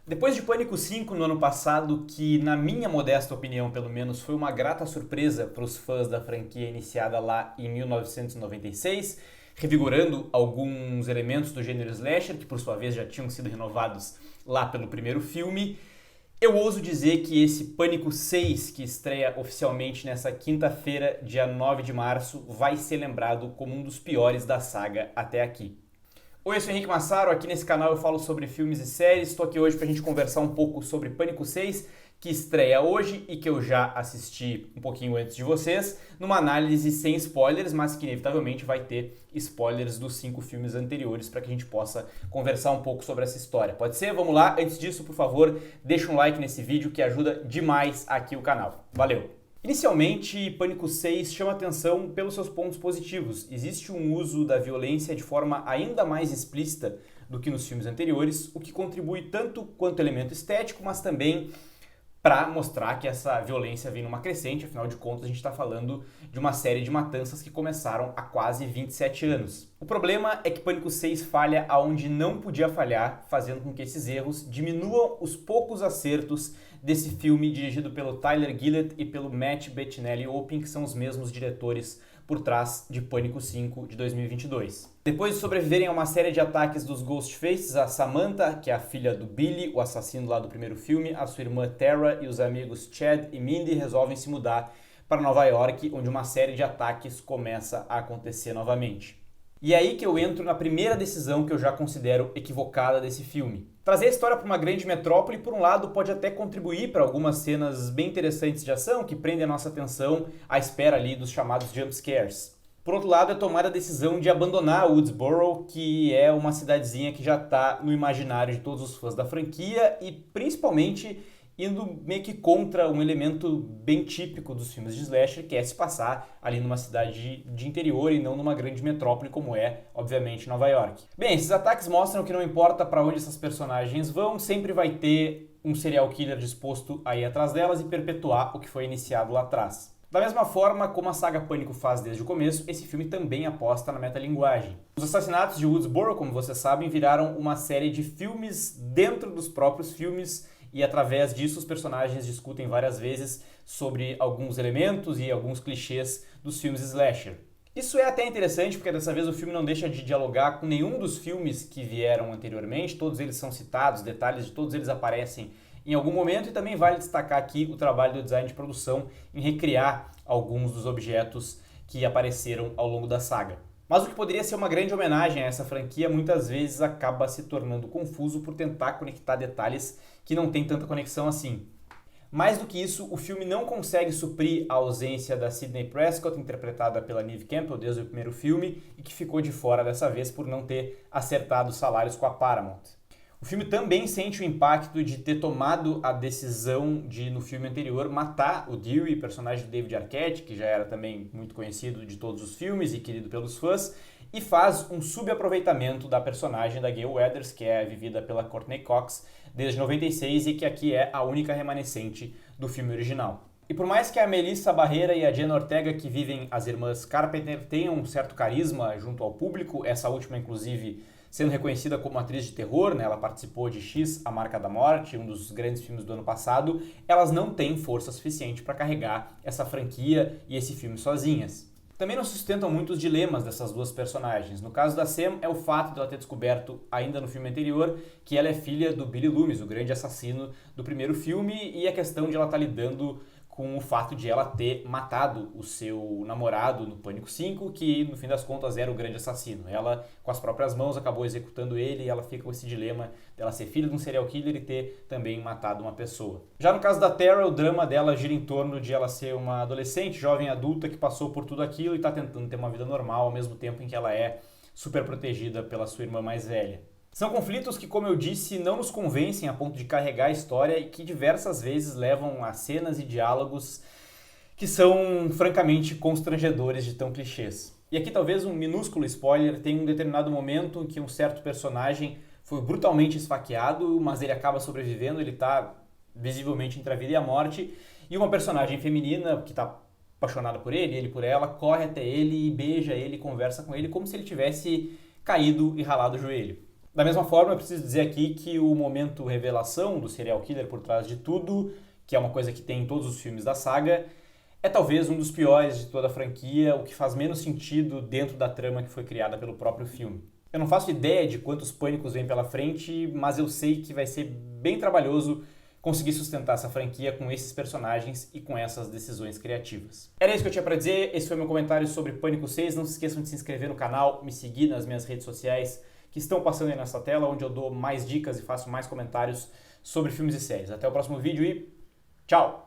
Depois de Pânico 5 no ano passado, que na minha modesta opinião, pelo menos, foi uma grata surpresa para os fãs da franquia iniciada lá em 1996, revigorando alguns elementos do gênero slasher, que por sua vez já tinham sido renovados lá pelo primeiro filme, eu ouso dizer que esse Pânico 6, que estreia oficialmente nessa quinta-feira, dia 9 de março, vai ser lembrado como um dos piores da saga até aqui. Oi, eu sou Henrique Massaro, aqui nesse canal eu falo sobre filmes e séries, estou aqui hoje para a gente conversar um pouco sobre Pânico 6, que estreia hoje e que eu já assisti um pouquinho antes de vocês, numa análise sem spoilers, mas que inevitavelmente vai ter spoilers dos 5 filmes anteriores para que a gente possa conversar um pouco sobre essa história. Pode ser? Vamos lá. Antes disso, por favor, deixa um like nesse vídeo que ajuda demais aqui o canal. Valeu! Inicialmente, Pânico 6 chama atenção pelos seus pontos positivos. Existe um uso da violência de forma ainda mais explícita do que nos filmes anteriores, o que contribui tanto quanto elemento estético, mas também para mostrar que essa violência vem numa crescente. Afinal de contas, a gente está falando de uma série de matanças que começaram há quase 27 anos. O problema é que Pânico 6 falha aonde não podia falhar, fazendo com que esses erros diminuam os poucos acertos desse filme dirigido pelo Tyler Gillett e pelo Matt Bettinelli-Olpin, que são os mesmos diretores por trás de Pânico 5 de 2022. Depois de sobreviverem a uma série de ataques dos Ghostfaces, a Samantha, que é a filha do Billy, o assassino lá do primeiro filme, a sua irmã Tara e os amigos Chad e Mindy resolvem se mudar para Nova York, onde uma série de ataques começa a acontecer novamente. E é aí que eu entro na primeira decisão que eu já considero equivocada desse filme. Trazer a história para uma grande metrópole, por um lado, pode até contribuir para algumas cenas bem interessantes de ação que prendem a nossa atenção à espera ali dos chamados jump scares. Por outro lado, é tomar a decisão de abandonar Woodsboro, que é uma cidadezinha que já está no imaginário de todos os fãs da franquia e principalmente indo meio que contra um elemento bem típico dos filmes de slasher, que é se passar ali numa cidade de interior e não numa grande metrópole como é, obviamente, Nova York. Bem, esses ataques mostram que não importa para onde essas personagens vão, sempre vai ter um serial killer disposto a ir atrás delas e perpetuar o que foi iniciado lá atrás. Da mesma forma como a saga Pânico faz desde o começo, esse filme também aposta na metalinguagem. Os assassinatos de Woodsboro, como vocês sabem, viraram uma série de filmes dentro dos próprios filmes, e através disso os personagens discutem várias vezes sobre alguns elementos e alguns clichês dos filmes slasher. Isso é até interessante porque dessa vez o filme não deixa de dialogar com nenhum dos filmes que vieram anteriormente, todos eles são citados, detalhes de todos eles aparecem em algum momento, e também vale destacar aqui o trabalho do design de produção em recriar alguns dos objetos que apareceram ao longo da saga. Mas o que poderia ser uma grande homenagem a essa franquia muitas vezes acaba se tornando confuso por tentar conectar detalhes que não tem tanta conexão assim. Mais do que isso, o filme não consegue suprir a ausência da Sidney Prescott, interpretada pela Neve Campbell desde o primeiro filme, e que ficou de fora dessa vez por não ter acertado os salários com a Paramount. O filme também sente o impacto de ter tomado a decisão de, no filme anterior, matar o Dewey, personagem do David Arquette, que já era também muito conhecido de todos os filmes e querido pelos fãs, e faz um subaproveitamento da personagem da Gail Weathers, que é vivida pela Courtney Cox desde 96 e que aqui é a única remanescente do filme original. E por mais que a Melissa Barrera e a Jenna Ortega, que vivem as irmãs Carpenter, tenham um certo carisma junto ao público, essa última inclusive sendo reconhecida como atriz de terror, né? Ela participou de X, A Marca da Morte, um dos grandes filmes do ano passado, elas não têm força suficiente para carregar essa franquia e esse filme sozinhas. Também não sustentam muito os dilemas dessas duas personagens. No caso da Sam, é o fato de ela ter descoberto, ainda no filme anterior, que ela é filha do Billy Loomis, o grande assassino do primeiro filme, e a questão de ela estar lidando com o fato de ela ter matado o seu namorado no Pânico 5, que no fim das contas era o grande assassino. Ela, com as próprias mãos, acabou executando ele e ela fica com esse dilema dela ser filha de um serial killer e ter também matado uma pessoa. Já no caso da Tara, o drama dela gira em torno de ela ser uma adolescente, jovem adulta que passou por tudo aquilo e está tentando ter uma vida normal ao mesmo tempo em que ela é super protegida pela sua irmã mais velha. São conflitos que, como eu disse, não nos convencem a ponto de carregar a história e que diversas vezes levam a cenas e diálogos que são francamente constrangedores de tão clichês. E aqui talvez um minúsculo spoiler, tem um determinado momento em que um certo personagem foi brutalmente esfaqueado, mas ele acaba sobrevivendo, ele está visivelmente entre a vida e a morte, e uma personagem feminina que está apaixonada por ele por ela, corre até ele e beija ele, conversa com ele como se ele tivesse caído e ralado o joelho. Da mesma forma, eu preciso dizer aqui que o momento revelação do serial killer por trás de tudo, que é uma coisa que tem em todos os filmes da saga, é talvez um dos piores de toda a franquia, o que faz menos sentido dentro da trama que foi criada pelo próprio filme. Eu não faço ideia de quantos pânicos vem pela frente, mas eu sei que vai ser bem trabalhoso conseguir sustentar essa franquia com esses personagens e com essas decisões criativas. Era isso que eu tinha pra dizer, esse foi meu comentário sobre Pânico 6. Não se esqueçam de se inscrever no canal, me seguir nas minhas redes sociais que estão passando aí nessa tela, onde eu dou mais dicas e faço mais comentários sobre filmes e séries. Até o próximo vídeo e tchau!